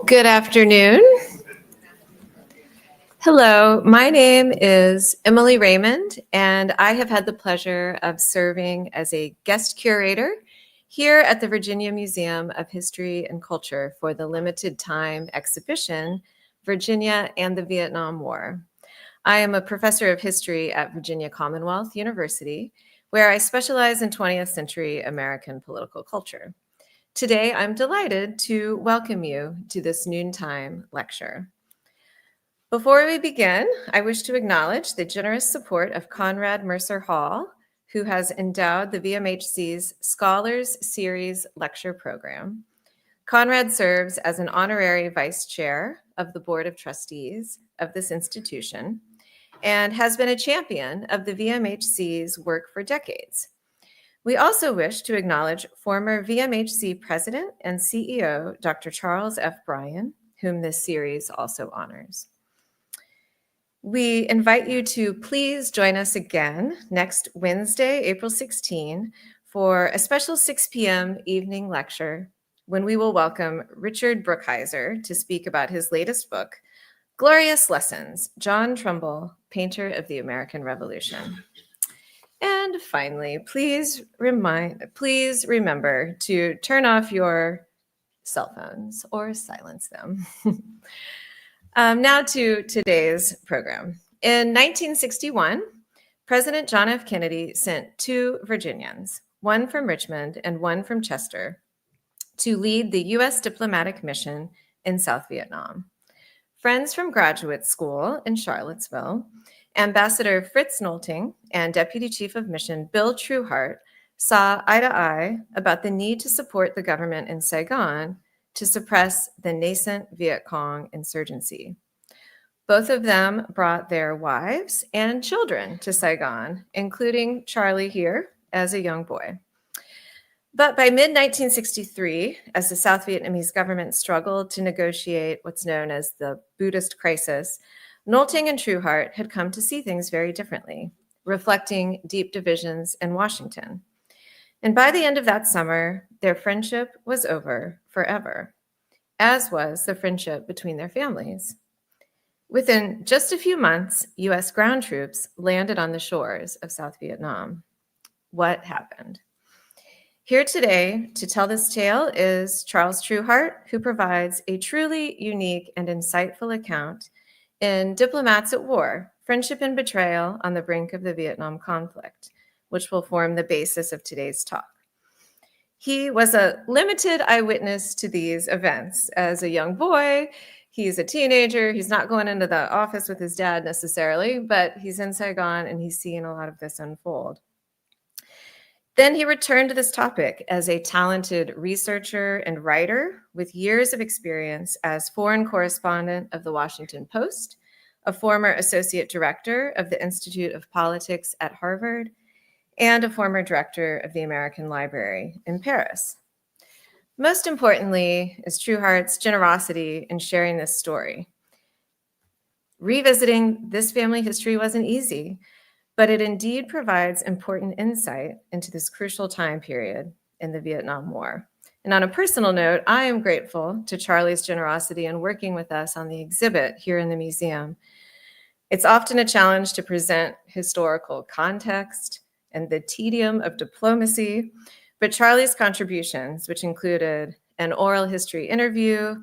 Good afternoon. Hello, my name is Emily Raymond, and I have had the pleasure of serving as a guest curator here at the Virginia Museum of History and Culture for the limited time exhibition, Virginia and the Vietnam War. I am a professor of history at Virginia Commonwealth University, where I specialize in 20th century American political culture. Today, I'm delighted to welcome you to this noontime lecture. Before we begin, I wish to acknowledge the generous support of Conrad Mercer Hall, who has endowed the VMHC's Scholars Series lecture program. Conrad serves as an honorary vice chair of the Board of Trustees of this institution and has been a champion of the VMHC's work for decades. We also wish to acknowledge former VMHC President and CEO, Dr. Charles F. Bryan, whom this series also honors. We invite you to please join us again next Wednesday, April 16, for a special 6 p.m. evening lecture when we will welcome Richard Brookhiser to speak about his latest book, Glorious Lessons, John Trumbull, Painter of the American Revolution. And finally, please remember to turn off your cell phones or silence them. Now to today's program. In 1961, President John F. Kennedy sent 2 Virginians, one from Richmond and one from Chester, to lead the U.S. diplomatic mission in South Vietnam. Friends from graduate school in Charlottesville, Ambassador Fritz Nolting and Deputy Chief of Mission Bill Trueheart saw eye to eye about the need to support the government in Saigon to suppress the nascent Viet Cong insurgency. Both of them brought their wives and children to Saigon, including Charlie here as a young boy. But by mid-1963, as the South Vietnamese government struggled to negotiate what's known as the Buddhist crisis, Nolting and Trueheart had come to see things very differently, reflecting deep divisions in Washington. And by the end of that summer, their friendship was over forever, as was the friendship between their families. Within just a few months, U.S. ground troops landed on the shores of South Vietnam. What happened? Here today to tell this tale is Charles Trueheart, who provides a truly unique and insightful account in Diplomats at War, Friendship and Betrayal on the Brink of the Vietnam Conflict, which will form the basis of today's talk. He was a limited eyewitness to these events. As a young boy, he's a teenager, he's not going into the office with his dad necessarily, but he's in Saigon and he's seeing a lot of this unfold. Then he returned to this topic as a talented researcher and writer with years of experience as foreign correspondent of the Washington Post, a former associate director of the Institute of Politics at Harvard, and a former director of the American Library in Paris. Most importantly is Trueheart's generosity in sharing this story. Revisiting this family history wasn't easy, but it indeed provides important insight into this crucial time period in the Vietnam War. And on a personal note, I am grateful to Charlie's generosity in working with us on the exhibit here in the museum. It's often a challenge to present historical context and the tedium of diplomacy, but Charlie's contributions, which included an oral history interview,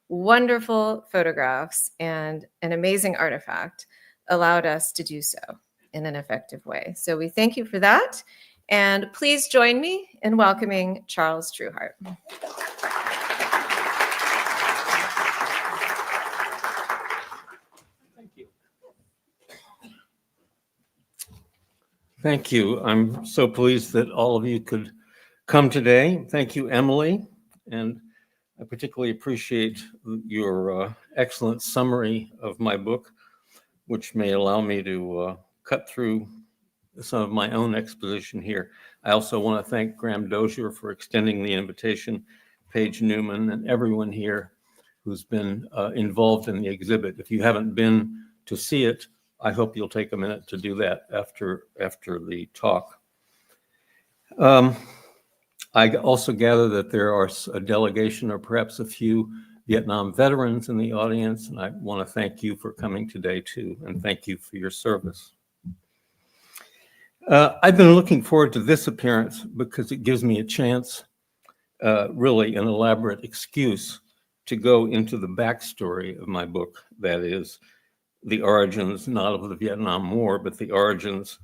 wonderful photographs, and an amazing artifact, allowed us to do so in an effective way. So we thank you for that. And please join me in welcoming Charles Trueheart. Thank you. Thank you. I'm so pleased that all of you could come today. Thank you, Emily. And I particularly appreciate your excellent summary of my book, which may allow me to cut through some of my own exposition here. I also want to thank Graham Dozier for extending the invitation, Paige Newman, and everyone here who's been involved in the exhibit. If you haven't been to see it, I hope you'll take a minute to do that after the talk. I also gather that there are a delegation or perhaps a few Vietnam veterans in the audience, and I want to thank you for coming today too, and thank you for your service. I've been looking forward to this appearance because it gives me a chance, really an elaborate excuse, to go into the backstory of my book, that is, the origins, not of the Vietnam War, but the origins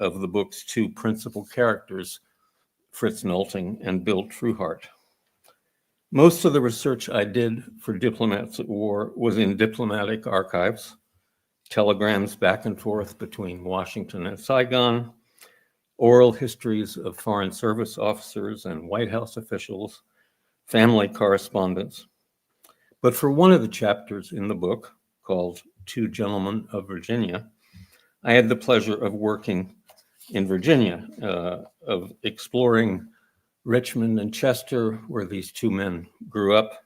of the book's two principal characters, Fritz Nolting and Bill Trueheart. Most of the research I did for Diplomats at War was in diplomatic archives, telegrams back and forth between Washington and Saigon, oral histories of Foreign Service officers and White House officials, family correspondence. But for one of the chapters in the book, called Two Gentlemen of Virginia, I had the pleasure of working in Virginia, of exploring Richmond and Chester, where these two men grew up,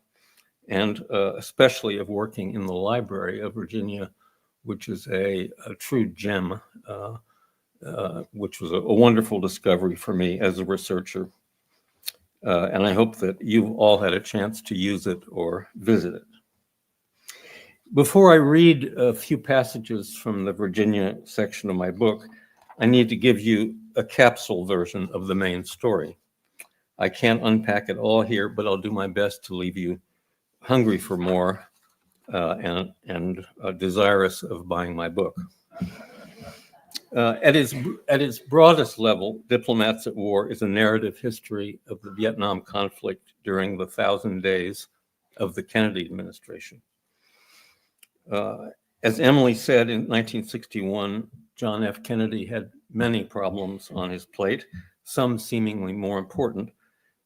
and especially of working in the Library of Virginia, which is a true gem, which was a wonderful discovery for me as a researcher. And I hope that you've all had a chance to use it or visit it. Before I read a few passages from the Virginia section of my book, I need to give you a capsule version of the main story. I can't unpack it all here, but I'll do my best to leave you hungry for more and desirous of buying my book. At its broadest level, Diplomats at War is a narrative history of the Vietnam conflict during the 1,000 days of the Kennedy administration. As Emily said, in 1961, John F. Kennedy had many problems on his plate, some seemingly more important,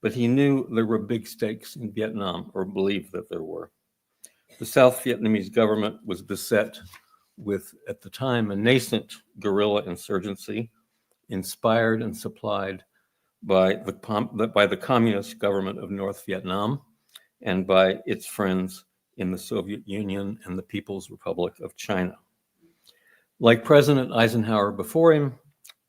but he knew there were big stakes in Vietnam, or believed that there were. The South Vietnamese government was beset with, at the time, a nascent guerrilla insurgency, inspired and supplied by the communist government of North Vietnam and by its friends in the Soviet Union and the People's Republic of China. Like President Eisenhower before him,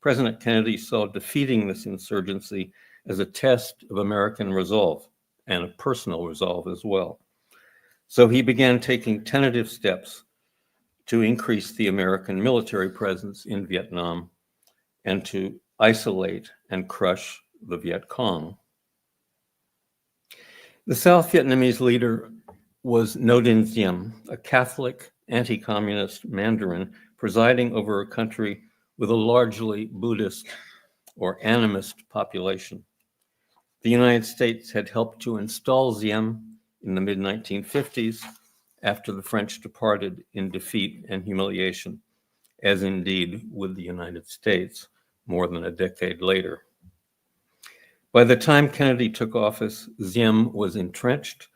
President Kennedy saw defeating this insurgency as a test of American resolve and a personal resolve as well. So he began taking tentative steps to increase the American military presence in Vietnam and to isolate and crush the Viet Cong. The South Vietnamese leader was Ngo Dinh Diem, a Catholic anti-communist Mandarin presiding over a country with a largely Buddhist or animist population. The United States had helped to install Diem in the mid-1950s after the French departed in defeat and humiliation, as indeed would the United States more than a decade later. By the time Kennedy took office, Diem was entrenched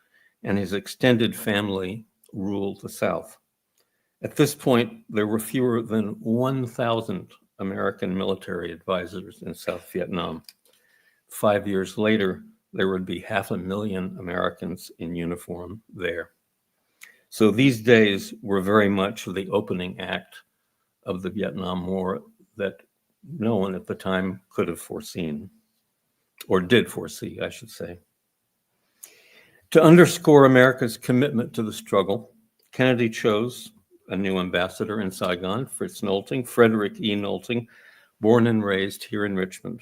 and his extended family ruled the South. At this point, there were fewer than 1,000 American military advisors in South Vietnam. 5 years later, there would be 500,000 Americans in uniform there. So these days were very much the opening act of the Vietnam War that no one at the time could have foreseen, or did foresee, I should say. To underscore America's commitment to the struggle, Kennedy chose a new ambassador in Saigon, Fritz Nolting, Frederick E. Nolting, born and raised here in Richmond.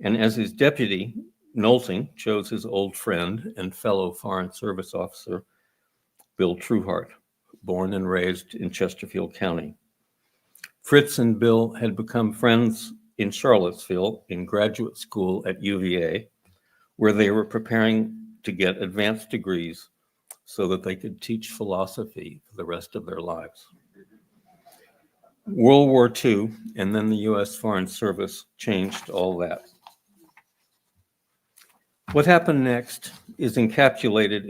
And as his deputy, Nolting chose his old friend and fellow Foreign Service officer, Bill Trueheart, born and raised in Chesterfield County. Fritz and Bill had become friends in Charlottesville in graduate school at UVA, where they were preparing to get advanced degrees so that they could teach philosophy for the rest of their lives. World War II and then the U.S. Foreign Service changed all that. What happened next is encapsulated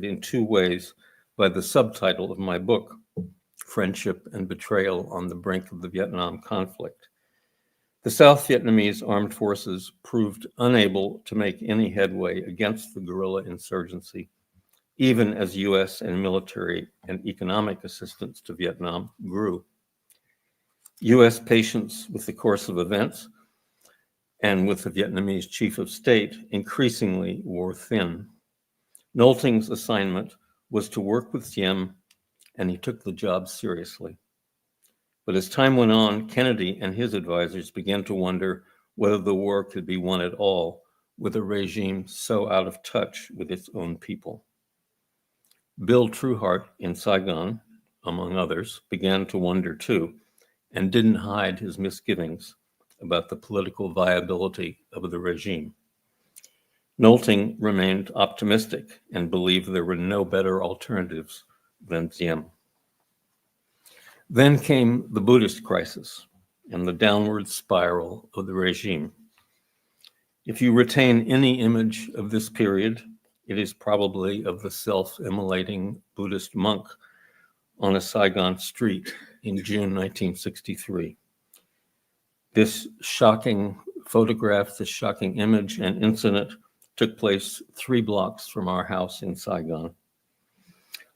in two ways by the subtitle of my book, Friendship and Betrayal on the Brink of the Vietnam Conflict. The South Vietnamese armed forces proved unable to make any headway against the guerrilla insurgency even as US and military and economic assistance to Vietnam grew. US patience with the course of events and with the Vietnamese chief of state increasingly wore thin. Nolting's assignment was to work with Diem, and he took the job seriously. But as time went on, Kennedy and his advisors began to wonder whether the war could be won at all with a regime so out of touch with its own people. Bill Trueheart in Saigon, among others, began to wonder too, and didn't hide his misgivings about the political viability of the regime. Nolting remained optimistic and believed there were no better alternatives than Diem. Then came the Buddhist crisis and the downward spiral of the regime. If you retain any image of this period, it is probably of the self-immolating Buddhist monk on a Saigon street in June 1963. This shocking photograph, this shocking image and incident took place 3 blocks from our house in Saigon.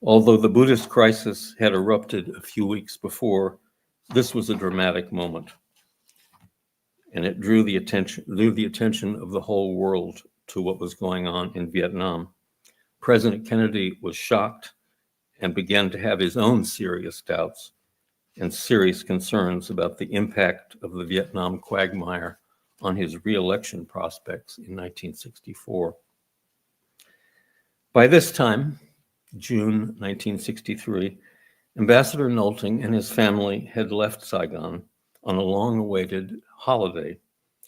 Although the Buddhist crisis had erupted a few weeks before, this was a dramatic moment, and it drew the attention of the whole world to what was going on in Vietnam. President Kennedy was shocked and began to have his own serious doubts and serious concerns about the impact of the Vietnam quagmire on his re-election prospects in 1964. By this time, June 1963, Ambassador Nolting and his family had left Saigon on a long-awaited holiday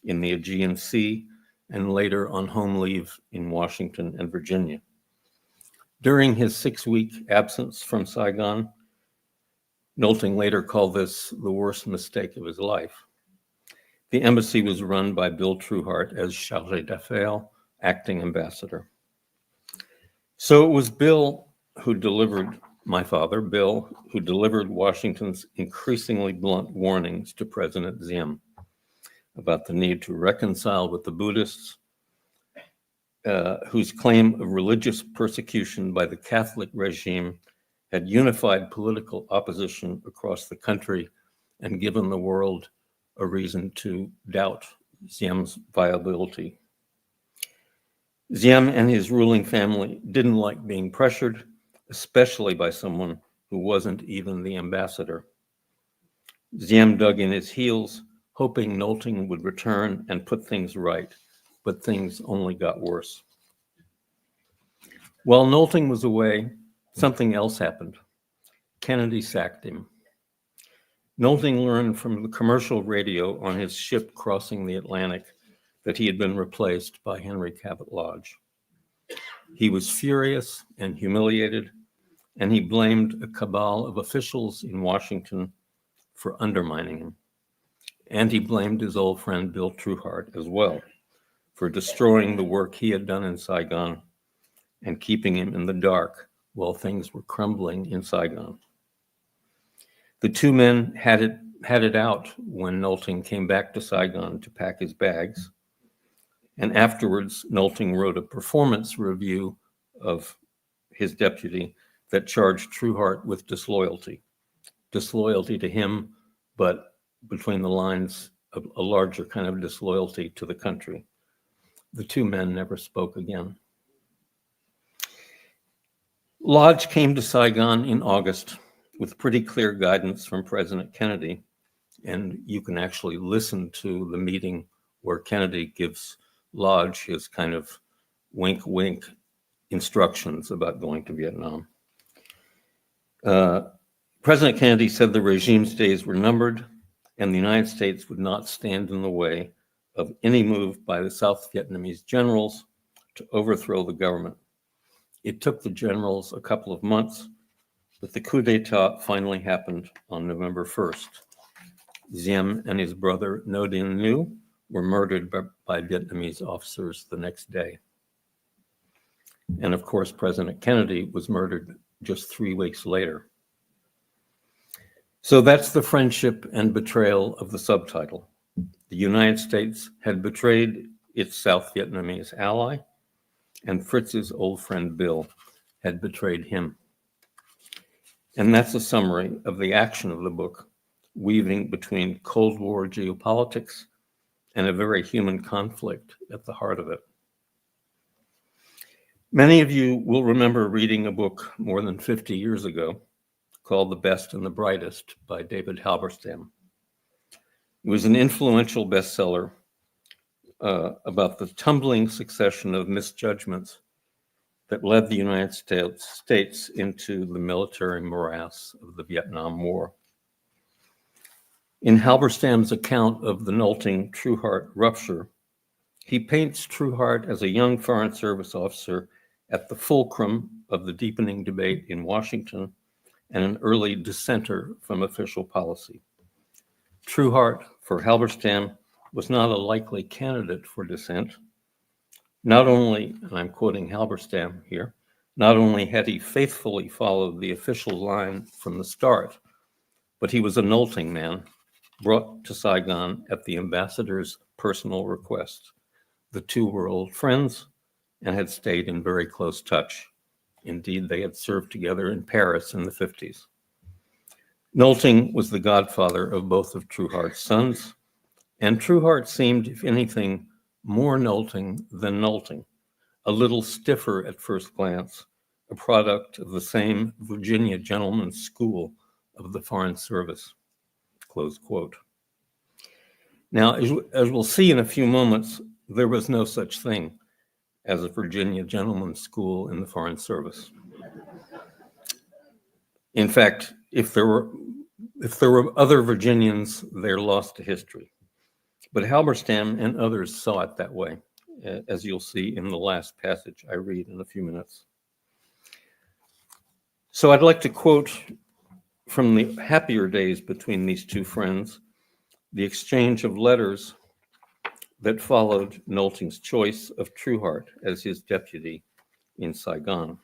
in the Aegean Sea and later on home leave in Washington and Virginia. During his 6-week absence from Saigon, Nolting later called this the worst mistake of his life. The embassy was run by Bill Trueheart as chargé d'affaires, acting ambassador. So it was my father, Bill, who delivered Washington's increasingly blunt warnings to President Diem about the need to reconcile with the Buddhists, whose claim of religious persecution by the Catholic regime had unified political opposition across the country and given the world a reason to doubt Diem's viability. Diem and his ruling family didn't like being pressured, especially by someone who wasn't even the ambassador. Diem dug in his heels, hoping Nolting would return and put things right, but things only got worse. While Nolting was away, something else happened. Kennedy sacked him. Nolting learned from the commercial radio on his ship crossing the Atlantic that he had been replaced by Henry Cabot Lodge. He was furious and humiliated, and he blamed a cabal of officials in Washington for undermining him. And he blamed his old friend Bill Trueheart as well for destroying the work he had done in Saigon and keeping him in the dark while things were crumbling in Saigon. The two men had it out when Nolting came back to Saigon to pack his bags. And afterwards, Nolting wrote a performance review of his deputy that charged Trueheart with disloyalty to him, but between the lines, a larger kind of disloyalty to the country. The two men never spoke again. Lodge came to Saigon in August with pretty clear guidance from President Kennedy, and you can actually listen to the meeting where Kennedy gives Lodge his kind of wink instructions about going to Vietnam. President Kennedy said the regime's days were numbered and the United States would not stand in the way of any move by the South Vietnamese generals to overthrow the government. It took the generals a couple of months, but the coup d'etat finally happened on November 1st. Diem and his brother Ngo Dinh Diem were murdered by Vietnamese officers the next day. And of course, President Kennedy was murdered just 3 weeks later. So that's the friendship and betrayal of the subtitle. The United States had betrayed its South Vietnamese ally, and Fritz's old friend Bill had betrayed him. And that's a summary of the action of the book, weaving between Cold War geopolitics and a very human conflict at the heart of it. Many of you will remember reading a book more than 50 years ago called The Best and the Brightest by David Halberstam. It was an influential bestseller about the tumbling succession of misjudgments that led the United States into the military morass of the Vietnam War. In Halberstam's account of the Nolting Trueheart rupture, he paints Trueheart as a young Foreign Service officer at the fulcrum of the deepening debate in Washington and an early dissenter from official policy. Trueheart, for Halberstam, was not a likely candidate for dissent. Not only, and I'm quoting Halberstam here, not only had he faithfully followed the official line from the start, but he was a Nolting man, brought to Saigon at the ambassador's personal request. The two were old friends and had stayed in very close touch. Indeed, they had served together in Paris in the 50s. Nolting was the godfather of both of Trueheart's sons, and Trueheart seemed, if anything, more Nolting than Nolting, a little stiffer at first glance, a product of the same Virginia gentleman's school of the Foreign Service, close quote. Now, as we'll see in a few moments, there was no such thing as a Virginia gentleman's school in the Foreign Service. In fact, if there were other Virginians, they're lost to history. But Halberstam and others saw it that way, as you'll see in the last passage I read in a few minutes. So I'd like to quote from the happier days between these two friends, the exchange of letters that followed Nolting's choice of Trueheart as his deputy in Saigon.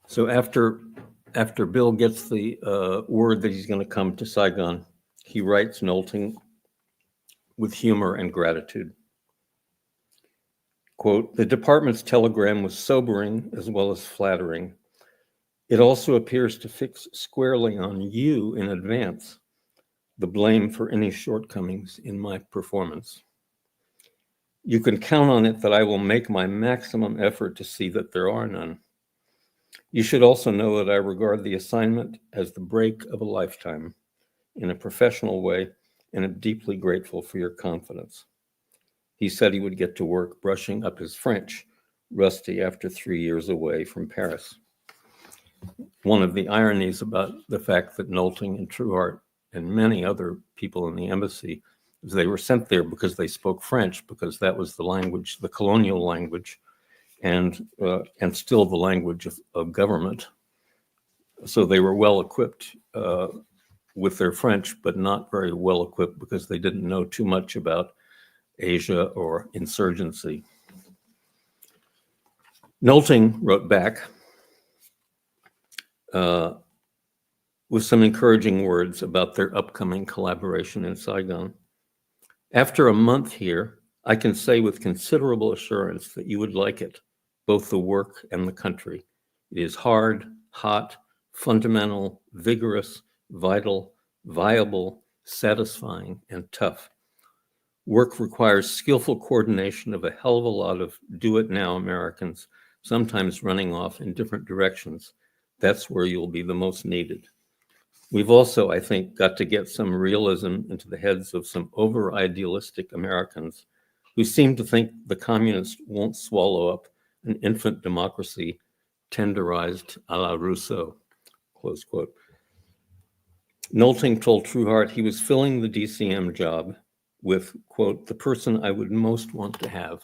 So after Bill gets the word that he's going to come to Saigon, he writes Nolting with humor and gratitude. Quote, "The department's telegram was sobering as well as flattering. It also appears to fix squarely on you in advance the blame for any shortcomings in my performance. You can count on it that I will make my maximum effort to see that there are none. You should also know that I regard the assignment as the break of a lifetime in a professional way and am deeply grateful for your confidence." He said he would get to work brushing up his French, rusty after 3 years away from Paris. One of the ironies about the fact that Nolting and Trueheart and many other people in the embassy is they were sent there because they spoke French, because that was the language, the colonial language, and still the language of government. So they were well equipped with their French, but not very well equipped because they didn't know too much about Asia or insurgency. Nolting wrote back with some encouraging words about their upcoming collaboration in Saigon. "After a month here, I can say with considerable assurance that you would like it, both the work and the country. It is hard, hot, fundamental, vigorous, vital, viable, satisfying, and tough. Work requires skillful coordination of a hell of a lot of do-it-now Americans, sometimes running off in different directions. That's where you'll be the most needed. We've also, I think, got to get some realism into the heads of some over-idealistic Americans who seem to think the communists won't swallow up an infant democracy tenderized a la Rousseau," close quote. Nolting told Trueheart he was filling the DCM job with, quote, "the person I would most want to have,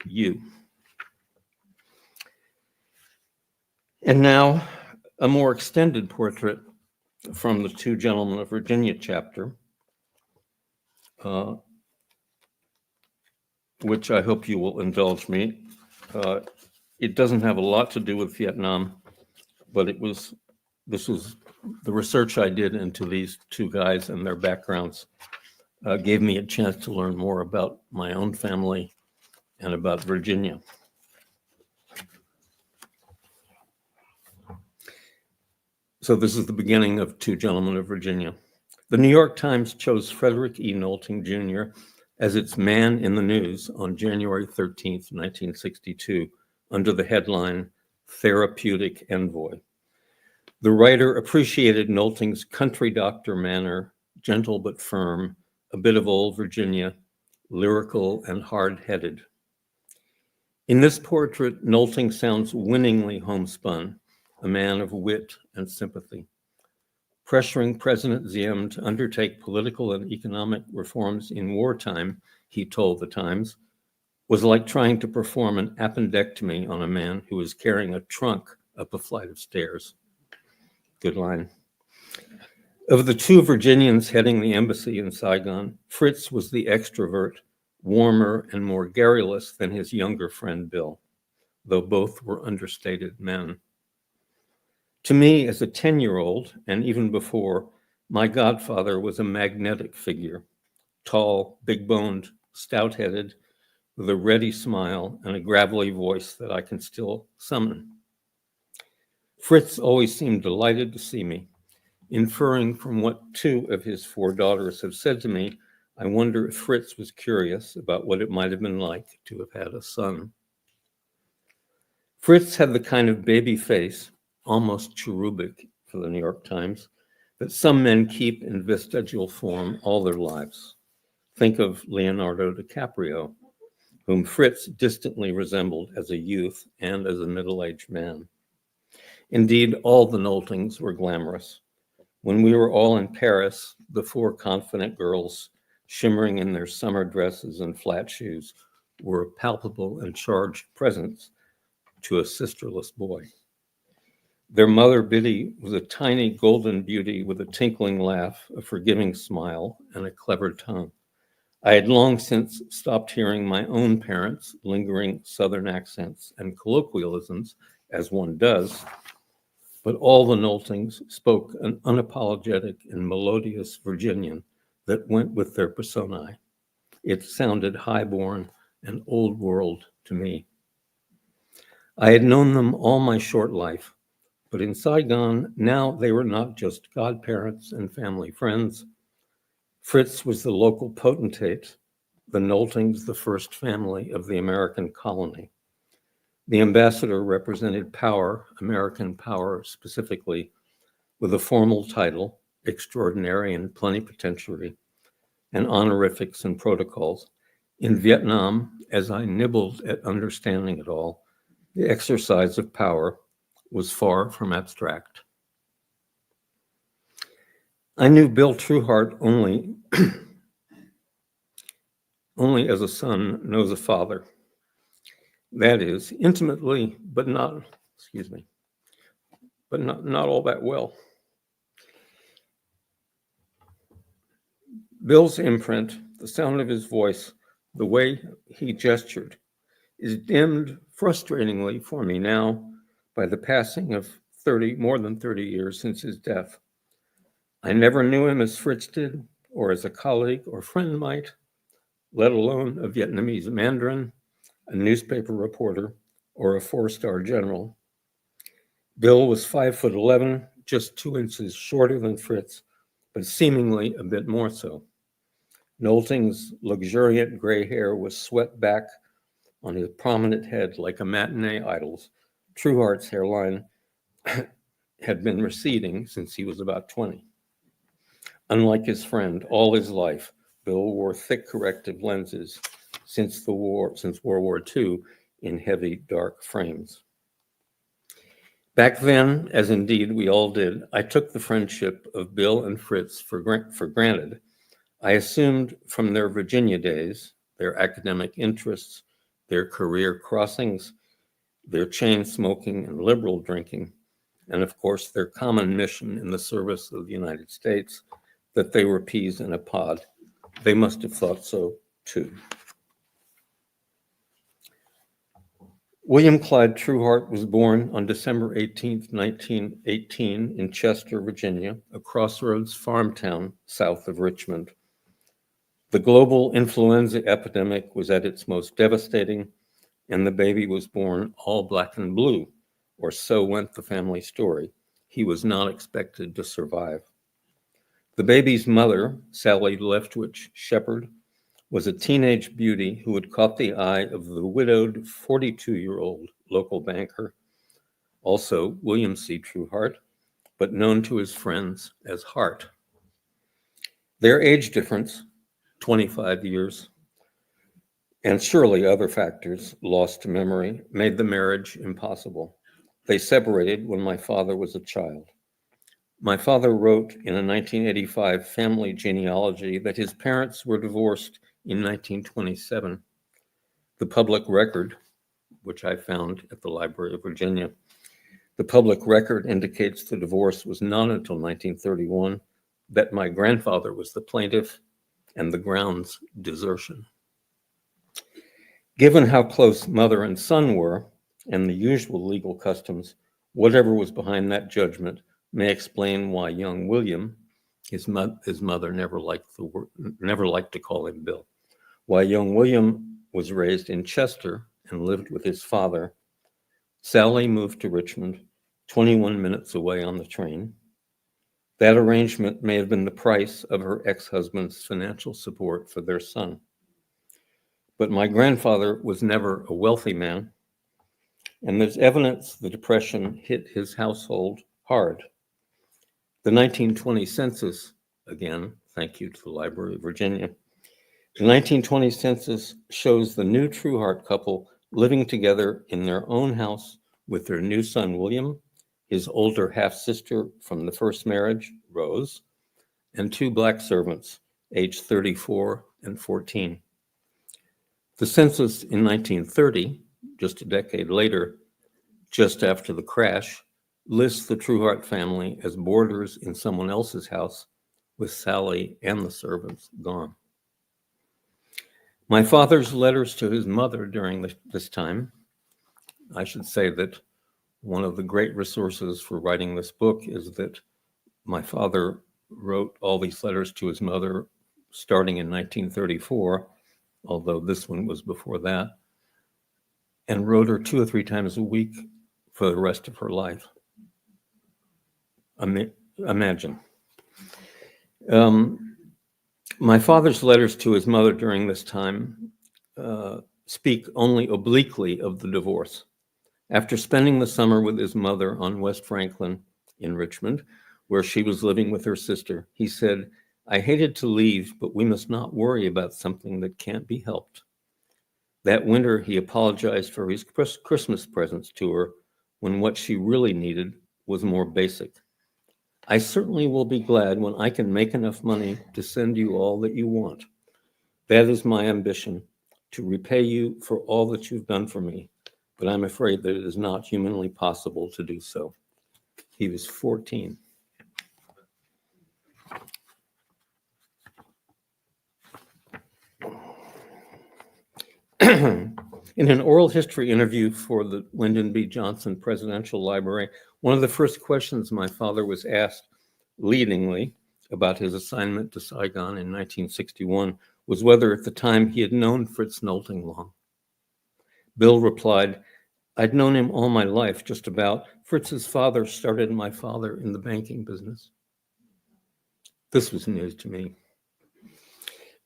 you." And now a more extended portrait from the Two Gentlemen of Virginia chapter, which I hope you will indulge me. It doesn't have a lot to do with Vietnam, but this was the research I did into these two guys and their backgrounds gave me a chance to learn more about my own family and about Virginia. So this is the beginning of Two Gentlemen of Virginia. The New York Times chose Frederick E. Nolting Jr. as its man in the news on January 13th, 1962, under the headline, Therapeutic Envoy. The writer appreciated Nolting's country doctor manner, gentle but firm, a bit of old Virginia, lyrical and hard-headed. In this portrait, Nolting sounds winningly homespun, a man of wit and sympathy. Pressuring President Diem to undertake political and economic reforms in wartime, he told the Times, was like trying to perform an appendectomy on a man who was carrying a trunk up a flight of stairs. Good line. Of the two Virginians heading the embassy in Saigon, Fritz was the extrovert, warmer and more garrulous than his younger friend Bill, though both were understated men. To me, as a 10-year-old, and even before, my godfather was a magnetic figure, tall, big-boned, stout-headed, with a ready smile and a gravelly voice that I can still summon. Fritz always seemed delighted to see me. Inferring from what two of his four daughters have said to me, I wonder if Fritz was curious about what it might have been like to have had a son. Fritz had the kind of baby face, almost cherubic for the New York Times, that some men keep in vestigial form all their lives. Think of Leonardo DiCaprio, whom Fritz distantly resembled as a youth and as a middle-aged man. Indeed, all the Noltings were glamorous. When we were all in Paris, the four confident girls, shimmering in their summer dresses and flat shoes, were a palpable and charged presence to a sisterless boy. Their mother, Biddy, was a tiny golden beauty with a tinkling laugh, a forgiving smile, and a clever tongue. I had long since stopped hearing my own parents' lingering Southern accents and colloquialisms, as one does, but all the Noltings spoke an unapologetic and melodious Virginian that went with their personae. It sounded highborn and old world to me. I had known them all my short life, but in Saigon, now they were not just godparents and family friends. Fritz was the local potentate, the Noltings the first family of the American colony. The ambassador represented power, American power specifically, with a formal title, extraordinary and plenipotentiary, and honorifics and protocols. In Vietnam, as I nibbled at understanding it all, the exercise of power was far from abstract. I knew Bill Trueheart only as a son knows a father. That is, intimately, but not all that well. Bill's imprint, the sound of his voice, the way he gestured, is dimmed frustratingly for me now by the passing of more than 30 years since his death. I never knew him as Fritz did, or as a colleague or friend might, let alone a Vietnamese Mandarin, a newspaper reporter, or a four-star general. Bill was 5'11", just 2 inches shorter than Fritz, but seemingly a bit more so. Nolting's luxuriant gray hair was swept back on his prominent head like a matinee idol's. Trueheart's hairline had been receding since he was about 20. Unlike his friend, all his life, Bill wore thick corrective lenses since World War II in heavy, dark frames. Back then, as indeed we all did, I took the friendship of Bill and Fritz for granted. I assumed from their Virginia days, their academic interests, their career crossings, their chain smoking and liberal drinking, and of course their common mission in the service of the United States, that they were peas in a pod. They must have thought so too. William Clyde Trueheart was born on December 18, 1918 in Chester, Virginia, a crossroads farm town south of Richmond. The global influenza epidemic was at its most devastating, and the baby was born all black and blue, or so went the family story. He was not expected to survive. The baby's mother, Sally Leftwich Shepherd, was a teenage beauty who had caught the eye of the widowed 42-year-old local banker, also William C. Trueheart, but known to his friends as Hart. Their age difference, 25 years, and surely other factors lost to memory, made the marriage impossible. They separated when my father was a child. My father wrote in a 1985 family genealogy that his parents were divorced in 1927. The public record, which I found at the Library of Virginia, the public record indicates the divorce was not until 1931, that my grandfather was the plaintiff and the grounds desertion. Given how close mother and son were and the usual legal customs, whatever was behind that judgment may explain why young William, his mother never liked to call him Bill, why young William was raised in Chester and lived with his father. Sally moved to Richmond, 21 minutes away on the train. That arrangement may have been the price of her ex-husband's financial support for their son. But my grandfather was never a wealthy man, and there's evidence the Depression hit his household hard. The 1920 census, again, thank you to the Library of Virginia, the 1920 census shows the new Trueheart couple living together in their own house with their new son, William, his older half-sister from the first marriage, Rose, and two black servants, aged 34 and 14. The census in 1930, just a decade later, just after the crash, lists the Trueheart family as boarders in someone else's house with Sally and the servants gone. My father's letters to his mother during this time, I should say that one of the great resources for writing this book is that my father wrote all these letters to his mother starting in 1934, although this one was before that, and wrote her 2 or 3 times a week for the rest of her life. Imagine. My father's letters to his mother during this time speak only obliquely of the divorce. After spending the summer with his mother on West Franklin in Richmond, where she was living with her sister, he said, "I hated to leave, but we must not worry about something that can't be helped." That winter, he apologized for his Christmas presents to her when what she really needed was more basic. "I certainly will be glad when I can make enough money to send you all that you want. That is my ambition, to repay you for all that you've done for me, but I'm afraid that it is not humanly possible to do so." He was 14. In an oral history interview for the Lyndon B. Johnson Presidential Library, one of the first questions my father was asked leadingly about his assignment to Saigon in 1961 was whether at the time he had known Fritz Nolting long. Bill replied, "I'd known him all my life, just about. Fritz's father started my father in the banking business." This was news to me.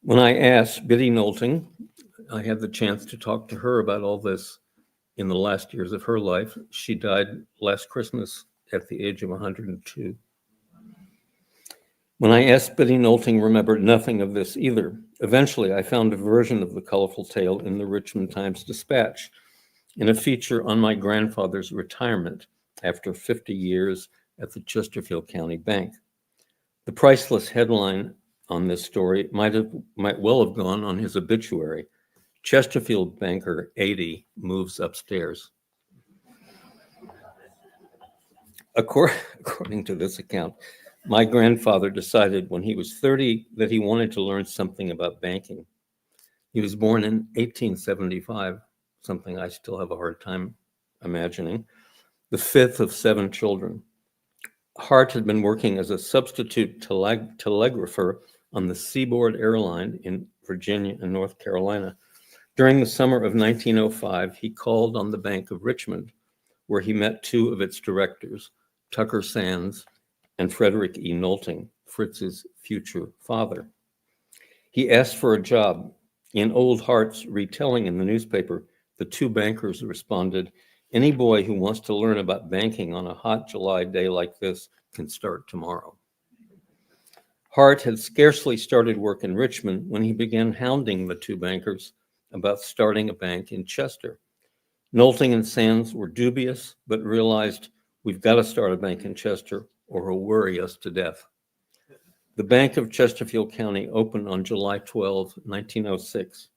When I asked Biddy Nolting, I had the chance to talk to her about all this in the last years of her life. She died last Christmas at the age of 102. When I asked, Biddy Nolting remembered nothing of this either. Eventually, I found a version of the colorful tale in the Richmond Times-Dispatch, in a feature on my grandfather's retirement after 50 years at the Chesterfield County Bank. The priceless headline on this story might well have gone on his obituary: "Chesterfield banker 80 moves upstairs." According to this account, my grandfather decided when he was 30 that he wanted to learn something about banking. He was born in 1875, something I still have a hard time imagining, the fifth of 7 children. Hart had been working as a substitute telegrapher on the Seaboard Airline in Virginia and North Carolina. During the summer of 1905, he called on the Bank of Richmond, where he met 2 of its directors, Tucker Sands and Frederick E. Nolting, Fritz's future father. He asked for a job. In old Hart's retelling in the newspaper, the 2 bankers responded, "Any boy who wants to learn about banking on a hot July day like this can start tomorrow." Hart had scarcely started work in Richmond when he began hounding the 2 bankers about starting a bank in Chester. Nolting and Sands were dubious, but realized, "We've got to start a bank in Chester or he'll worry us to death." The Bank of Chesterfield County opened on July 12, 1906.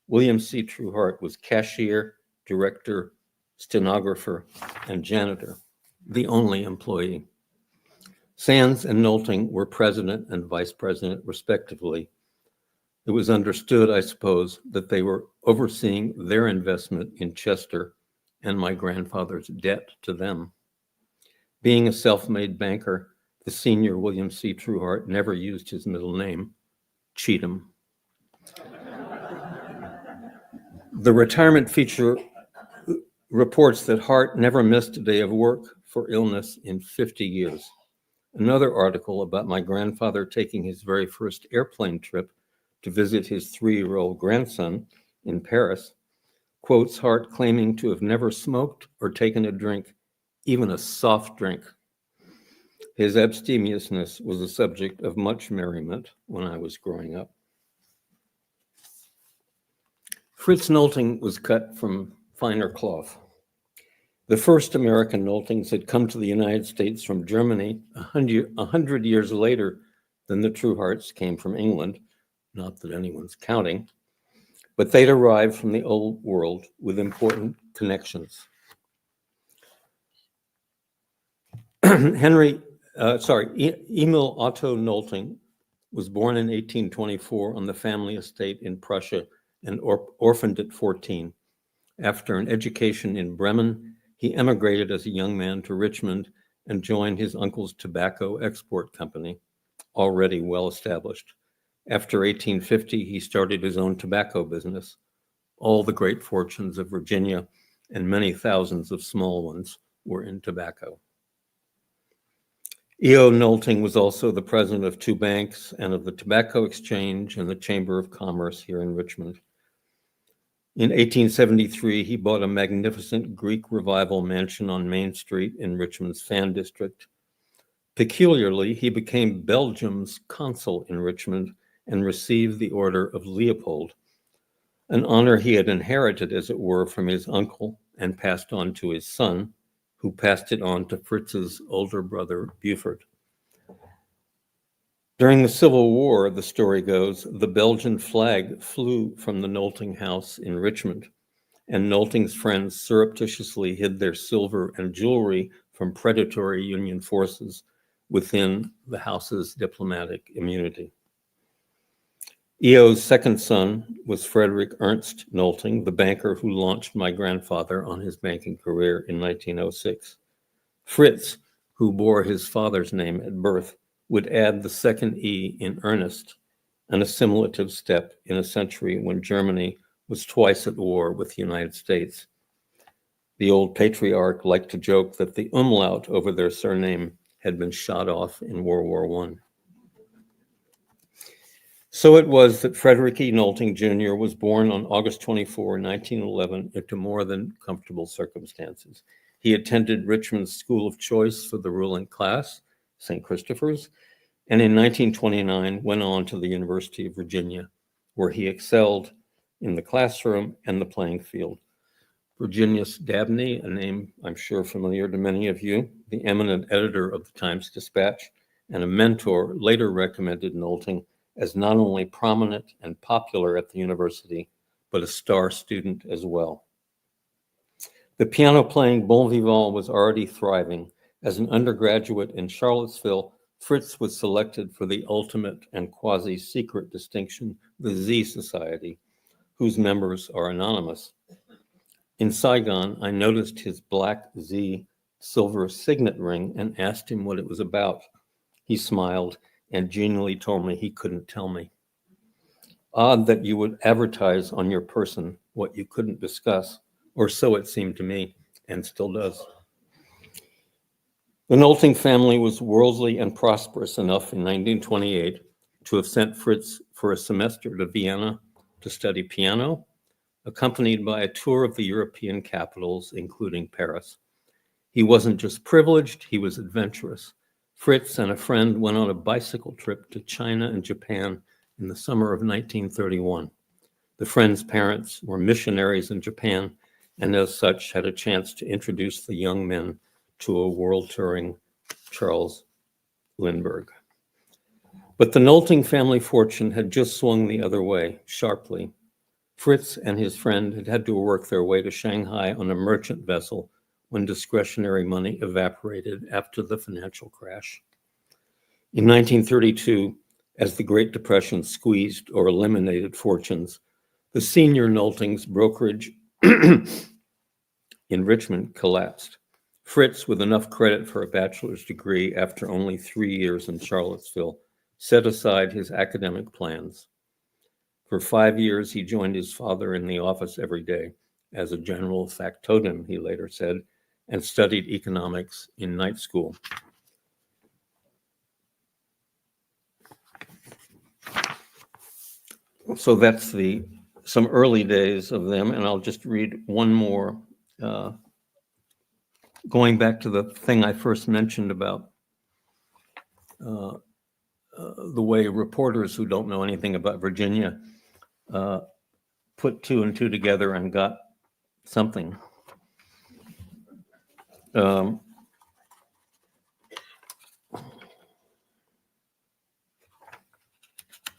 William C. Trueheart was cashier, director, stenographer, and janitor, the only employee. Sands and Nolting were president and vice president, respectively. It was understood, I suppose, that they were overseeing their investment in Chester and my grandfather's debt to them. Being a self-made banker, the senior William C. Trueheart never used his middle name, Cheatham. The retirement feature reports that Hart never missed a day of work for illness in 50 years. Another article about my grandfather taking his very first airplane trip to visit his 3-year-old grandson in Paris quotes Hart claiming to have never smoked or taken a drink, even a soft drink. His abstemiousness was a subject of much merriment when I was growing up. Fritz Nolting was cut from finer cloth. The first American Noltings had come to the United States from Germany 100 years later than the Truehearts came from England, not that anyone's counting, but they'd arrived from the old world with important connections. Emil Otto Nolting was born in 1824 on the family estate in Prussia and orphaned at 14. After an education in Bremen, he emigrated as a young man to Richmond and joined his uncle's tobacco export company, already well established. After 1850, he started his own tobacco business. All the great fortunes of Virginia and many thousands of small ones were in tobacco. E.O. Nolting was also the president of 2 banks and of the Tobacco Exchange and the Chamber of Commerce here in Richmond. In 1873, he bought a magnificent Greek Revival mansion on Main Street in Richmond's Fan District. Peculiarly, he became Belgium's consul in Richmond and received the Order of Leopold, an honor he had inherited, as it were, from his uncle and passed on to his son, who passed it on to Fritz's older brother, Buford. During the Civil War, the story goes, the Belgian flag flew from the Nolting house in Richmond, and Nolting's friends surreptitiously hid their silver and jewelry from predatory Union forces within the house's diplomatic immunity. E.O.'s second son was Frederick Ernst Nolting, the banker who launched my grandfather on his banking career in 1906. Fritz, who bore his father's name at birth, would add the second E in Ernest, an assimilative step in a century when Germany was twice at war with the United States. The old patriarch liked to joke that the umlaut over their surname had been shot off in World War I. So it was that Frederick E. Nolting Jr. was born on August 24, 1911, into more than comfortable circumstances. He attended Richmond's School of Choice for the ruling class, St. Christopher's, and in 1929 went on to the University of Virginia, where he excelled in the classroom and the playing field. Virginius Dabney, a name I'm sure familiar to many of you, the eminent editor of the Times-Dispatch and a mentor, later recommended Nolting as not only prominent and popular at the university, but a star student as well. The piano-playing bon vivant was already thriving. As an undergraduate in Charlottesville, Fritz was selected for the ultimate and quasi-secret distinction, the Z Society, whose members are anonymous. In Saigon, I noticed his black Z silver signet ring and asked him what it was about. He smiled and genially told me he couldn't tell me. Odd that you would advertise on your person what you couldn't discuss, or so it seemed to me, and still does. The Nolting family was worldly and prosperous enough in 1928 to have sent Fritz for a semester to Vienna to study piano, accompanied by a tour of the European capitals, including Paris. He wasn't just privileged, he was adventurous. Fritz and a friend went on a bicycle trip to China and Japan in the summer of 1931. The friend's parents were missionaries in Japan, and as such had a chance to introduce the young men to a world-touring Charles Lindbergh. But the Nolting family fortune had just swung the other way, sharply. Fritz and his friend had had to work their way to Shanghai on a merchant vessel when discretionary money evaporated after the financial crash. In 1932, as the Great Depression squeezed or eliminated fortunes, the senior Nolting's brokerage in Richmond collapsed. Fritz, with enough credit for a bachelor's degree after only 3 years in Charlottesville, set aside his academic plans. For 5 years, he joined his father in the office every day as a general factotum, he later said, and studied economics in night school. So that's some early days of them, and I'll just read one more, going back to the thing I first mentioned about the way reporters who don't know anything about Virginia put two and two together and got something.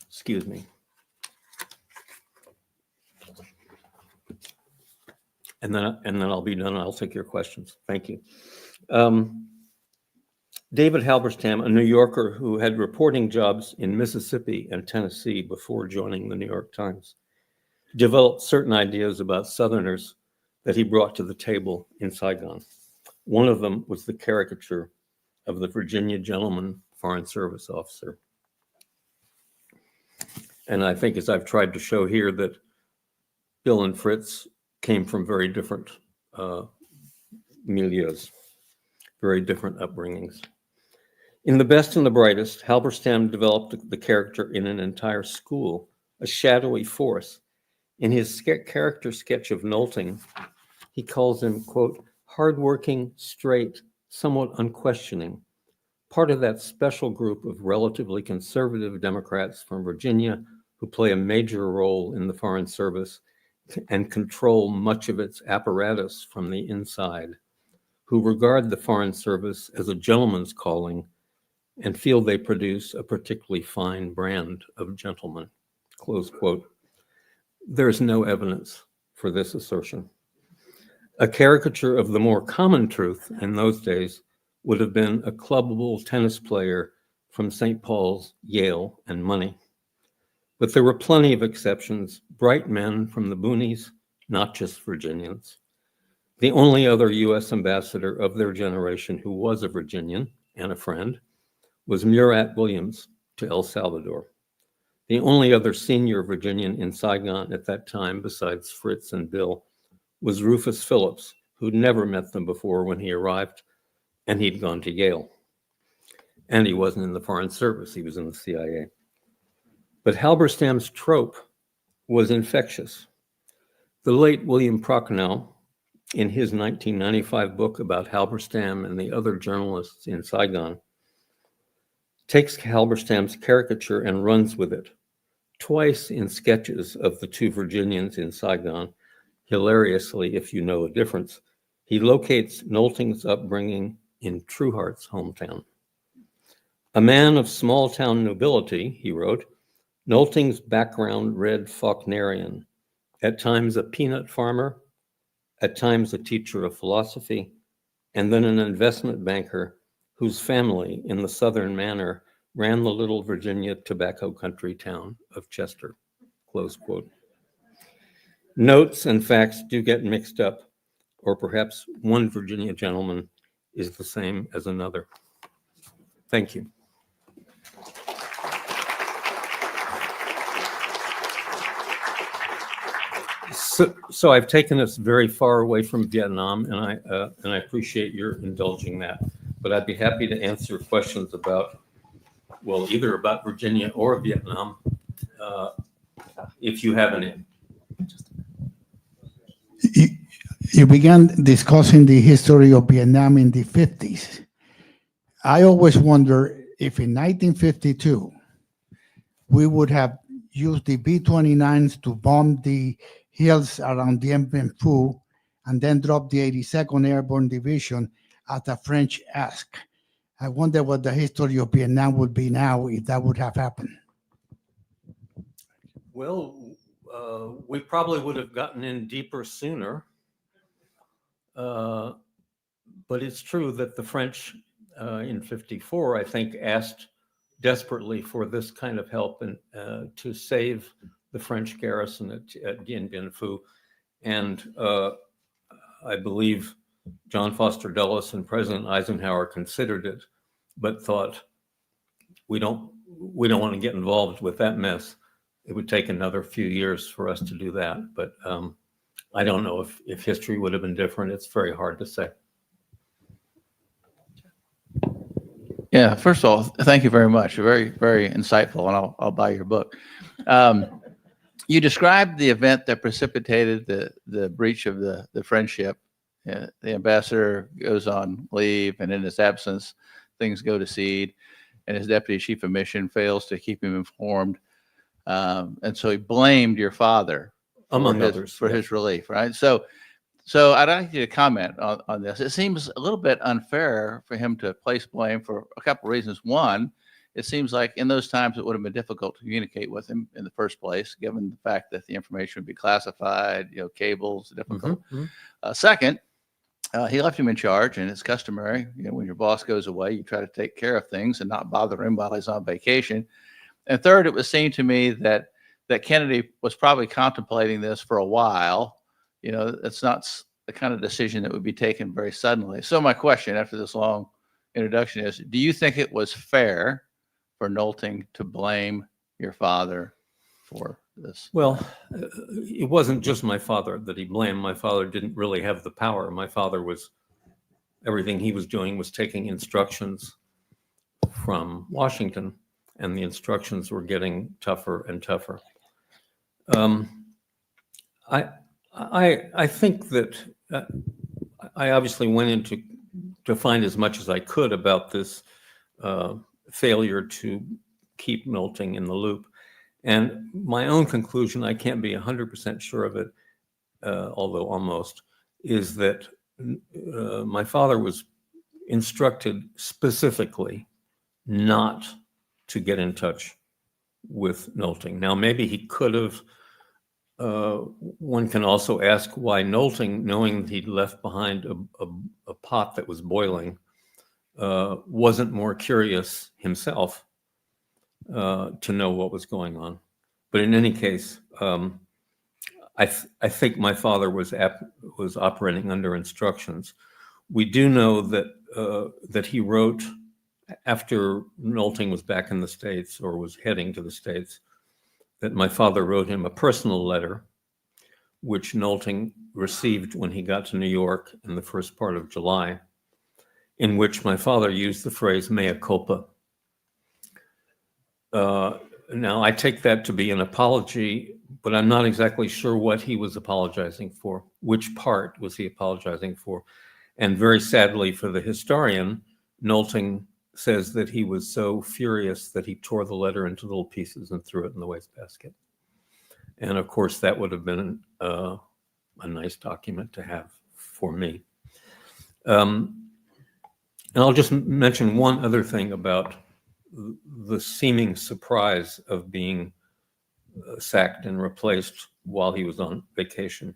Excuse me. And then I'll be done. I'll take your questions. Thank you. David Halberstam, a New Yorker who had reporting jobs in Mississippi and Tennessee before joining the New York Times, developed certain ideas about Southerners that he brought to the table in Saigon. One of them was the caricature of the Virginia gentleman Foreign Service officer. And I think, as I've tried to show here, that Bill and Fritz came from very different milieus, very different upbringings. In The Best and the Brightest, Halberstam developed the character in an entire school, a shadowy force. In his character sketch of Nolting, he calls him, quote, hardworking, straight, somewhat unquestioning, part of that special group of relatively conservative Democrats from Virginia who play a major role in the Foreign Service and control much of its apparatus from the inside, who regard the Foreign Service as a gentleman's calling and feel they produce a particularly fine brand of gentleman, close quote. There's no evidence for this assertion. A caricature of the more common truth in those days would have been a clubbable tennis player from St. Paul's, Yale, and money. But there were plenty of exceptions, bright men from the boonies, not just Virginians. The only other U.S. ambassador of their generation who was a Virginian and a friend was Murat Williams to El Salvador. The only other senior Virginian in Saigon at that time, besides Fritz and Bill, was Rufus Phillips, who'd never met them before when he arrived, and he'd gone to Yale. And he wasn't in the Foreign Service, he was in the CIA. But Halberstam's trope was infectious. The late William Prochnow, in his 1995 book about Halberstam and the other journalists in Saigon, takes Halberstam's caricature and runs with it. Twice in sketches of the two Virginians in Saigon, hilariously, if you know a difference, he locates Nolting's upbringing in Trueheart's hometown. A man of small-town nobility, he wrote, Nolting's background read Faulknerian, at times a peanut farmer, at times a teacher of philosophy, and then an investment banker whose family, in the Southern manner, ran the little Virginia tobacco country town of Chester, close quote. Notes and facts do get mixed up, or perhaps one Virginia gentleman is the same as another. Thank you. So I've taken us very far away from Vietnam, and I appreciate your indulging that. But I'd be happy to answer questions about, well, either about Virginia or Vietnam, if you have any. You began discussing the history of Vietnam in the 50s. I always wonder if in 1952, we would have used the B-29s to bomb the hills around Dien Bien Phu and then drop the 82nd Airborne Division as the French asked. I wonder what the history of Vietnam would be now if that would have happened. Well, we probably would have gotten in deeper sooner. But it's true that the French in 54, I think, asked desperately for this kind of help and to save the French garrison at Dien Bien Phu. And I believe John Foster Dulles and President Eisenhower considered it, but thought, we don't want to get involved with that mess. It would take another few years for us to do that. But I don't know if history would have been different. It's very hard to say. Yeah, first of all, thank you very much. Very, very insightful, and I'll buy your book. You described the event that precipitated the breach of the friendship. The ambassador goes on leave, and in his absence, things go to seed, and his deputy chief of mission fails to keep him informed. And so he blamed your father Among others, for his relief, right? So I'd like you to comment on this. It seems a little bit unfair for him to place blame for a couple of reasons. One, it seems like in those times it would have been difficult to communicate with him in the first place, given the fact that the information would be classified, cables, difficult. Second, he left him in charge, and it's customary, when your boss goes away, you try to take care of things and not bother him while he's on vacation. And third, it was seen to me that Kennedy was probably contemplating this for a while. It's not the kind of decision that would be taken very suddenly. So my question after this long introduction is, do you think it was fair for Nolting to blame your father for this? Well, it wasn't just my father that he blamed. My father didn't really have the power. My father everything he was doing was taking instructions from Washington, and the instructions were getting tougher and tougher. I think that I obviously went into to find as much as I could about this failure to keep Nolting in the loop. And my own conclusion, I can't be 100% sure of it, although almost, is that my father was instructed specifically not to get in touch with Nolting. Now, maybe he could have. One can also ask why Nolting, knowing he'd left behind a pot that was boiling, wasn't more curious himself to know what was going on. But in any case, I think my father was operating under instructions. We do know that he wrote, after Nolting was back in the States or was heading to the States, that my father wrote him a personal letter, which Nolting received when he got to New York in the first part of July, in which my father used the phrase mea culpa. Now, I take that to be an apology, but I'm not exactly sure what he was apologizing for. Which part was he apologizing for? And very sadly for the historian, Nolting says that he was so furious that he tore the letter into little pieces and threw it in the wastebasket. And of course, that would have been a nice document to have for me. And I'll just mention one other thing about the seeming surprise of being sacked and replaced while he was on vacation.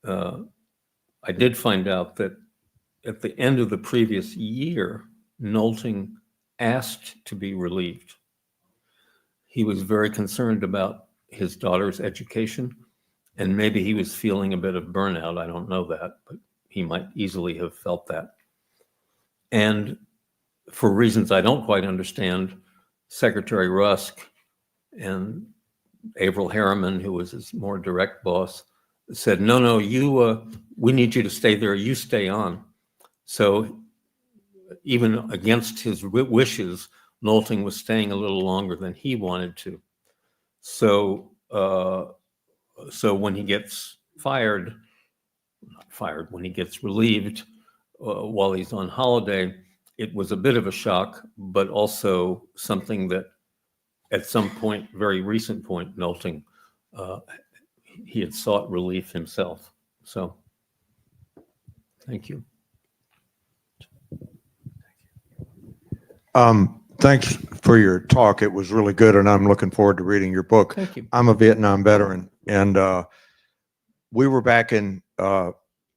I did find out that at the end of the previous year, Nolting asked to be relieved. He was very concerned about his daughter's education, and maybe he was feeling a bit of burnout. I don't know that, but he might easily have felt that. And for reasons I don't quite understand, Secretary Rusk and Averell Harriman, who was his more direct boss, said, no, we need you to stay there, you stay on. So even against his wishes, Nolting was staying a little longer than he wanted to. So when he gets when he gets relieved while he's on holiday, it was a bit of a shock, but also something that at some point, very recent point, Nolting, he had sought relief himself. So thank you. Thanks for your talk. It was really good, and I'm looking forward to reading your book. Thank you. I'm a Vietnam veteran, and we were back in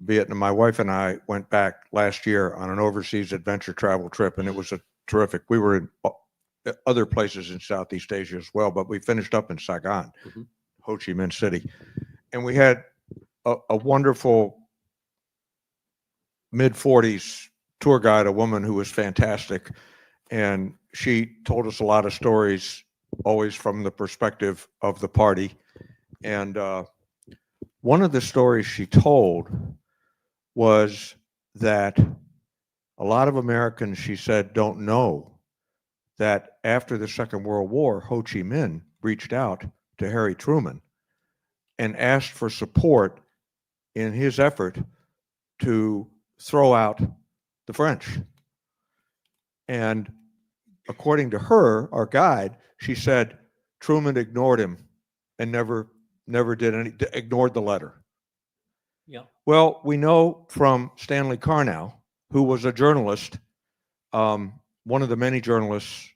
Vietnam. My wife and I went back last year on an overseas adventure travel trip, and it was a terrific. We were in other places in Southeast Asia as well, but we finished up in Saigon, Ho Chi Minh City, and we had a wonderful mid-40s tour guide, a woman who was fantastic. And she told us a lot of stories, always from the perspective of the party. And one of the stories she told was that a lot of Americans, she said, don't know that after the Second World War, Ho Chi Minh reached out to Harry Truman and asked for support in his effort to throw out the French. And according to her, our guide, she said Truman ignored him and never ignored the letter. Yeah. Well, we know from Stanley Carnow, who was a journalist, one of the many journalists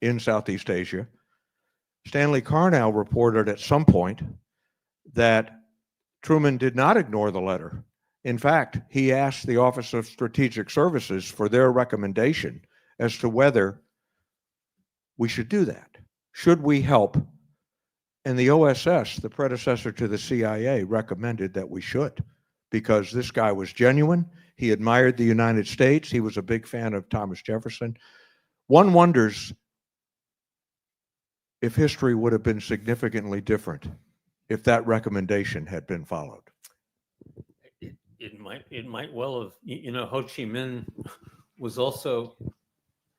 in Southeast Asia. Stanley Carnow reported at some point that Truman did not ignore the letter. In fact, he asked the Office of Strategic Services for their recommendation as to whether we should do that. Should we help? And the OSS, the predecessor to the CIA, recommended that we should, because this guy was genuine. He admired the United States. He was a big fan of Thomas Jefferson. One wonders if history would have been significantly different if that recommendation had been followed. It might well have. Ho Chi Minh was also,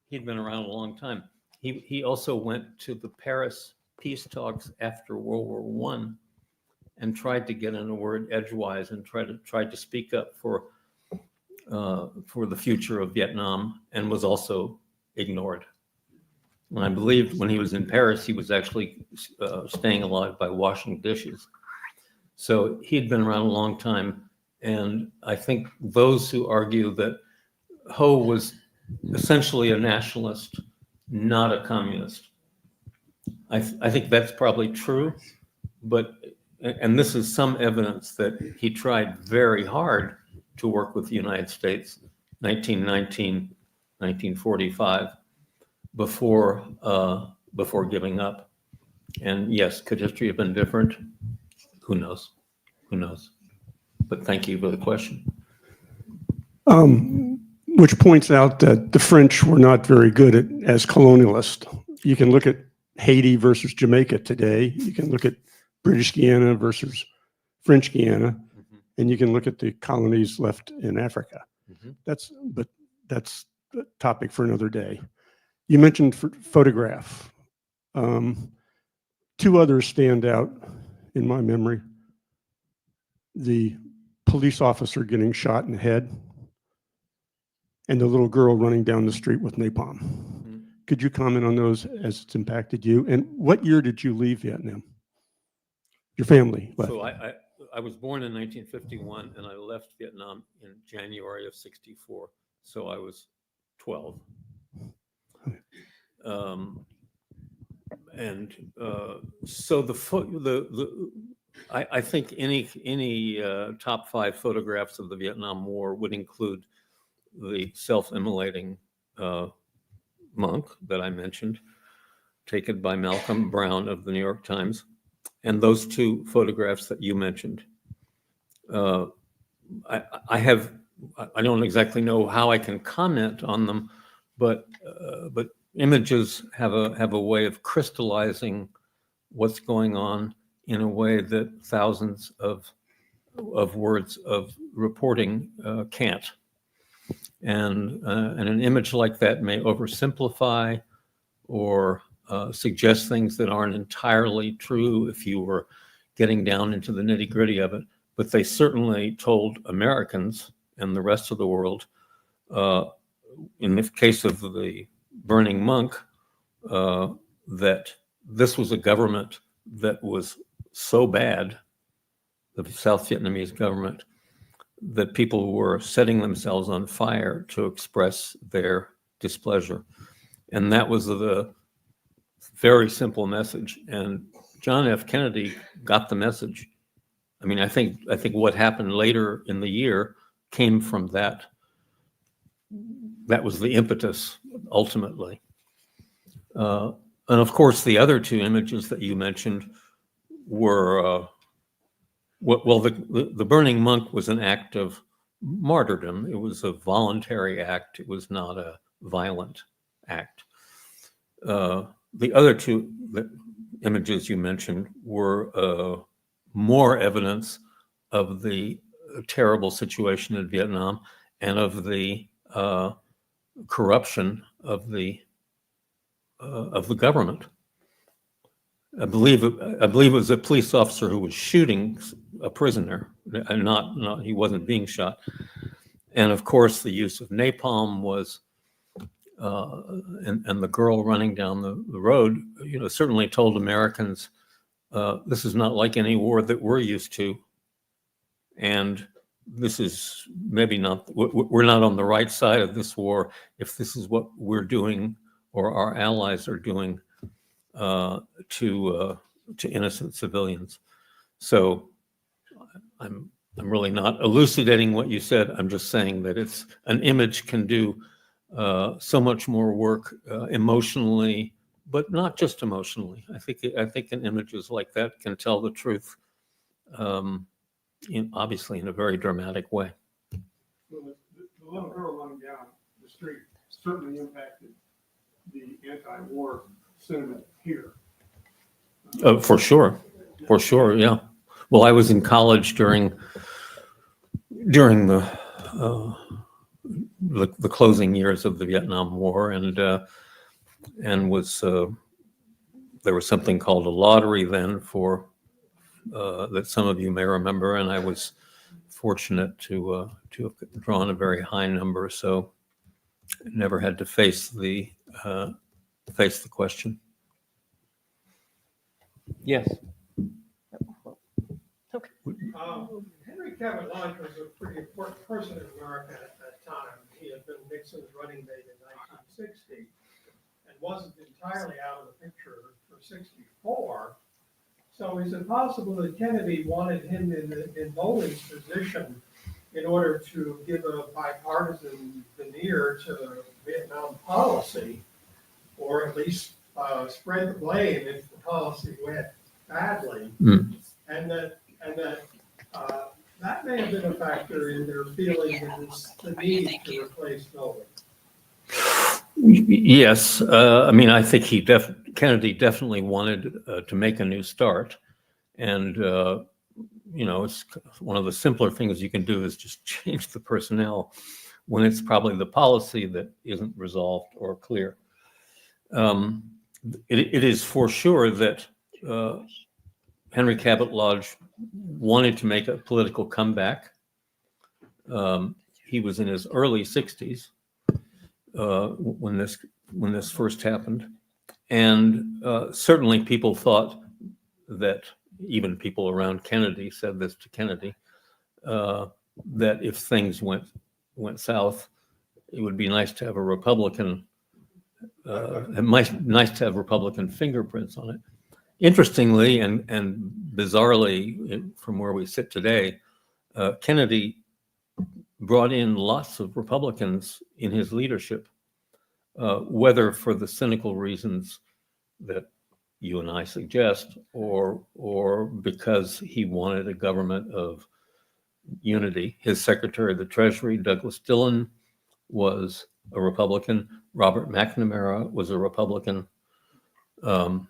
he'd been around a long time. He also went to the Paris peace talks after World War I and tried to get in a word edgewise and tried to speak up for the future of Vietnam, and was also ignored. And I believe when he was in Paris, he was actually staying alive by washing dishes. So he had been around a long time. And I think those who argue that Ho was essentially a nationalist, not a communist, I think that's probably true. And this is some evidence that he tried very hard to work with the United States, 1919, 1945, before giving up. And yes, could history have been different? Who knows? Who knows? But thank you for the question. Which points out that the French were not very good as colonialists. You can look at Haiti versus Jamaica today. You can look at British Guiana versus French Guiana, and you can look at the colonies left in Africa. That's a topic for another day. You mentioned photograph. Two others stand out in my memory. The police officer getting shot in the head, and the little girl running down the street with napalm. Could you comment on those as it's impacted you? And what year did you leave Vietnam? Your family left. So I was born in 1951, and I left Vietnam in January of '64. So I was 12. So I think any top 5 photographs of the Vietnam War would include the self-immolating monk that I mentioned, taken by Malcolm Brown of the New York Times, and those 2 photographs that you mentioned. I don't exactly know how I can comment on them, but images have a way of crystallizing what's going on in a way that thousands of words of reporting can't. And an image like that may oversimplify or suggest things that aren't entirely true if you were getting down into the nitty-gritty of it. But they certainly told Americans and the rest of the world, in the case of the burning monk, that this was a government that was so bad, the South Vietnamese government, that people were setting themselves on fire to express their displeasure. And that was the very simple message. And John F. Kennedy got the message. I mean, I think what happened later in the year came from that. That was the impetus, ultimately. And of course, the other two images that you mentioned were, well, the burning monk was an act of martyrdom. It was a voluntary act. It was not a violent act. The other two images you mentioned were more evidence of the terrible situation in Vietnam and of the corruption of the government. I believe it was a police officer who was shooting a prisoner, and not he wasn't being shot. And of course, the use of napalm was, and the girl running down the road, certainly told Americans, this is not like any war that we're used to, and this is maybe not. We're not on the right side of this war if this is what we're doing or our allies are doing to innocent civilians. So I'm really not elucidating what you said. I'm just saying that it's an image can do so much more work emotionally, but not just emotionally. I think an images like that can tell the truth, obviously in a very dramatic way. Well, the little girl running down the street certainly impacted the anti-war sentiment here. For sure, yeah. Well, I was in college during the closing years of the Vietnam War, and was there was something called a lottery then for that some of you may remember, and I was fortunate to have drawn a very high number, so never had to face the question. Yes. Okay. Henry Cabot Lodge was a pretty important person in America at that time. He had been Nixon's running mate in 1960 and wasn't entirely out of the picture for 64. So is it possible that Kennedy wanted him in Bolling's position in order to give a bipartisan veneer to Vietnam policy, or at least spread the blame if the policy went badly, and that may have been a factor in their feeling that the need to replace Nolan? Yes, I mean, I think Kennedy definitely wanted to make a new start, and it's one of the simpler things you can do is just change the personnel when it's probably the policy that isn't resolved or clear. It is for sure that Henry Cabot Lodge wanted to make a political comeback. He was in his early 60s when this first happened, and certainly people thought that, even people around Kennedy said this to Kennedy, that if things went south, it would be nice to have a Republican. Nice to have Republican fingerprints on it. Interestingly and bizarrely, from where we sit today, Kennedy brought in lots of Republicans in his leadership, whether for the cynical reasons that you and I suggest, or because he wanted a government of unity. His Secretary of the Treasury, Douglas Dillon, was a Republican. Robert McNamara was a Republican. And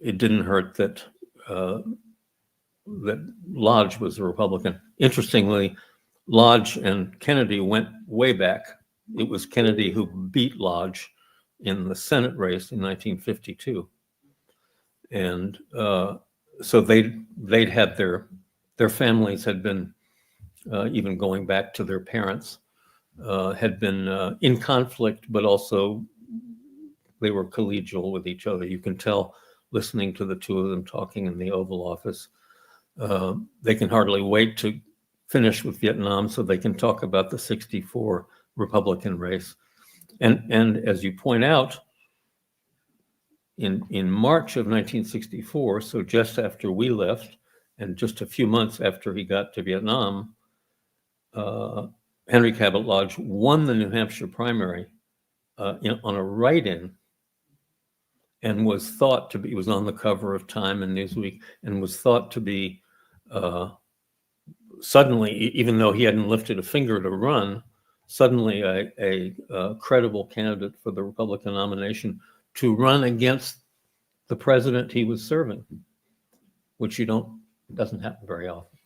it didn't hurt that that Lodge was a Republican. Interestingly, Lodge and Kennedy went way back. It was Kennedy who beat Lodge in the Senate race in 1952. And so they'd had their families had been, even going back to their parents, had been in conflict, but also they were collegial with each other. You can tell listening to the two of them talking in the Oval Office. They can hardly wait to finish with Vietnam so they can talk about the 64 Republican race. And as you point out, in March of 1964, so just after we left, and just a few months after he got to Vietnam, Henry Cabot Lodge won the New Hampshire primary on a write-in, and was thought to be, was on the cover of Time and Newsweek, and was thought to be suddenly, even though he hadn't lifted a finger to run, suddenly a credible candidate for the Republican nomination to run against the president he was serving, which doesn't happen very often.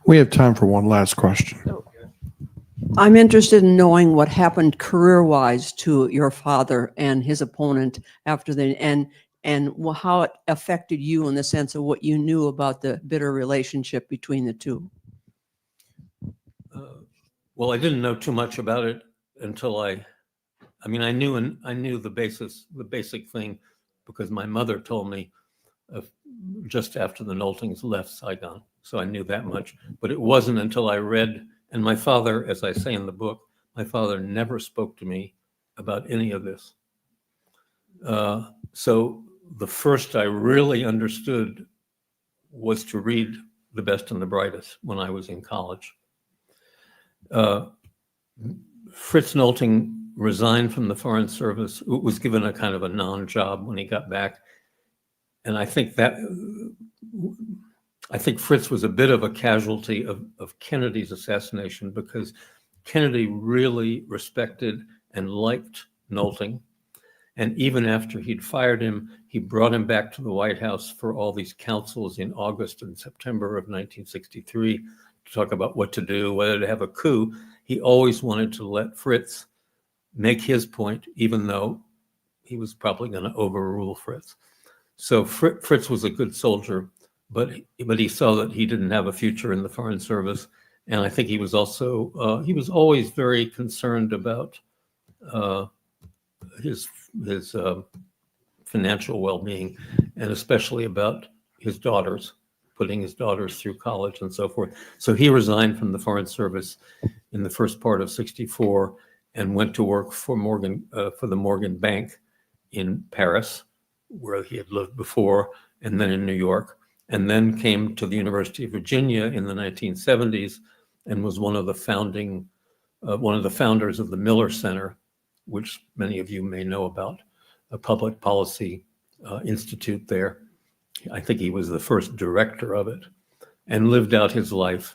We have time for one last question. I'm interested in knowing what happened career-wise to your father and his opponent after and how it affected you in the sense of what you knew about the bitter relationship between the two. Well, I didn't know too much about it until I knew the basic thing, because my mother told me just after the Noltings left Saigon. So I knew that much, but it wasn't until I read, and my father, as I say in the book, my father never spoke to me about any of this. So the first I really understood was to read The Best and the Brightest when I was in college. Fritz Nolting resigned from the Foreign Service, was given a kind of a non-job when he got back. And I think Fritz was a bit of a casualty of Kennedy's assassination, because Kennedy really respected and liked Nolting. And even after he'd fired him, he brought him back to the White House for all these councils in August and September of 1963 to talk about what to do, whether to have a coup. He always wanted to let Fritz make his point, even though he was probably going to overrule Fritz. So Fritz was a good soldier, but he saw that he didn't have a future in the Foreign Service. And I think he was also, he was always very concerned about his financial well-being, and especially about his daughters, putting his daughters through college and so forth. So he resigned from the Foreign Service in the first part of '64 and went to work for the Morgan Bank in Paris, where he had lived before, and then in New York, and then came to the University of Virginia in the 1970s and was one of the founders of the Miller Center, which many of you may know about, a public policy institute there. I think he was the first director of it, and lived out his life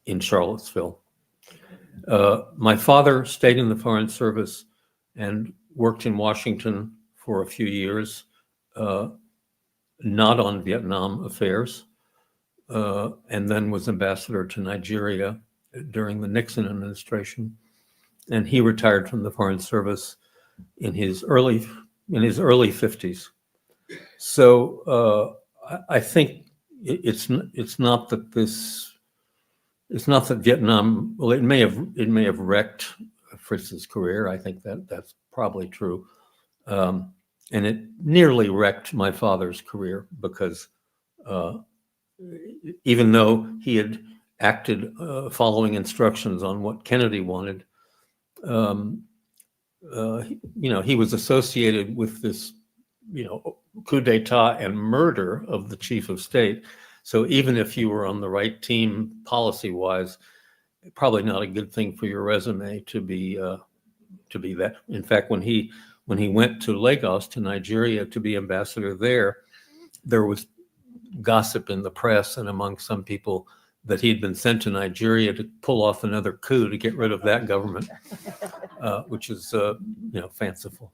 in Charlottesville. My father stayed in the Foreign Service and worked in Washington for a few years, not on Vietnam affairs, and then was ambassador to Nigeria during the Nixon administration. And he retired from the Foreign Service in his early 50s. So I think it's not that Vietnam, well, it may have wrecked Fritz's career. I think that's probably true. And it nearly wrecked my father's career, because even though he had acted following instructions on what Kennedy wanted, he was associated with this, coup d'etat and murder of the chief of state. So even if you were on the right team policy-wise, probably not a good thing for your resume to be that. In fact, when he went to Lagos, to Nigeria, to be ambassador there was gossip in the press and among some people that he had been sent to Nigeria to pull off another coup to get rid of that government, which is, fanciful.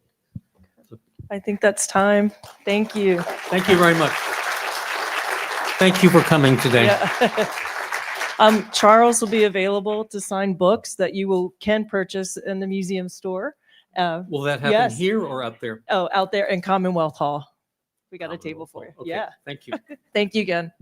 I think that's time. Thank you. Thank you very much. Thank you for coming today. Yeah. Charles will be available to sign books that you can purchase in the museum store. Will that happen Yes. here or out there? Oh, out there in Commonwealth Hall. We got a table for you. Okay, Yeah. thank you. Thank you again.